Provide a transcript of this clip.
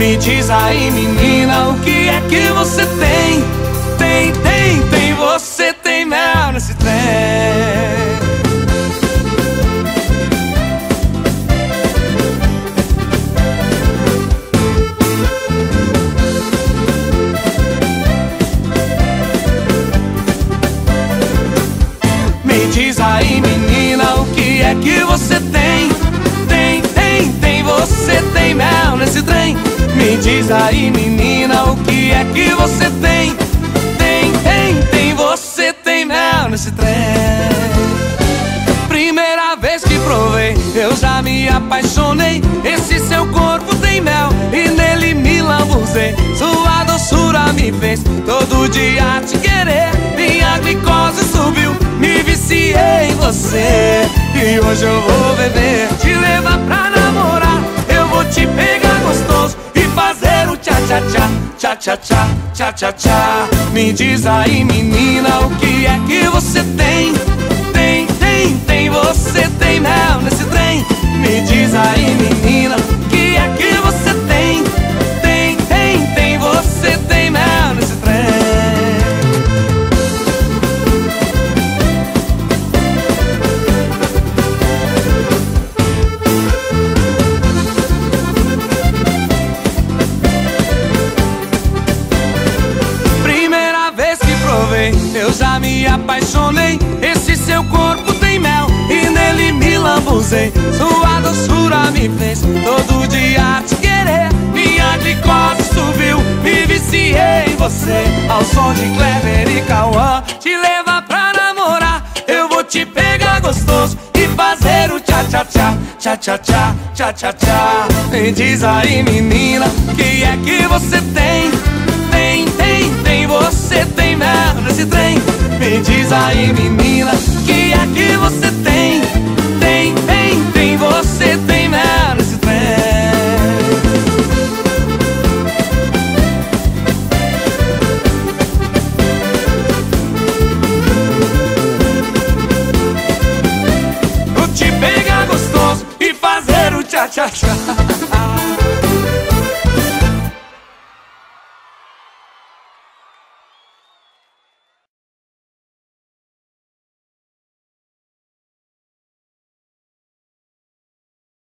Me diz aí, menina, o que é que você tem? Você tem mel nesse trem. Me diz aí, menina, o que é que você tem? Você tem mel nesse trem. Me diz aí, menina, o que é que você tem? Você tem mel nesse trem. Primeira vez que provei, eu já me apaixonei. Esse seu corpo tem mel e nele me lambuzei. Sua doçura me fez todo dia te querer. Minha glicose subiu, me viciei em você. E hoje eu vou beber, te levar pra namorar. Eu vou te pegar gostoso e fazer o tchá-tchá-tchá, tchá-tchá-tchá, tchá-tchá-tchá. Me diz aí, menina, o que é que você tem? Você tem mel nesse trem. Me diz aí, menina, o que é que você tem? Você tem mel nesse trem. Eu já me apaixonei. Esse seu corpo tem mel e nele me lambuzei. Sua doçura me fez todo dia te querer. Minha glicose subiu, me viciei em você. Ao som de Kleber e Cauã, te levar pra namorar. Eu vou te pegar gostoso e fazer o tchá-tchá-tchá, tchá-tchá-tchá, tchá-tchá-tchá. Me diz aí, menina, o que é que você tem? Você tem mel nesse trem. Me diz aí, menina, o que é que você tem? Você tem mel nesse trem. Vou te pegar gostoso e fazer o tchá-tchá-tchá.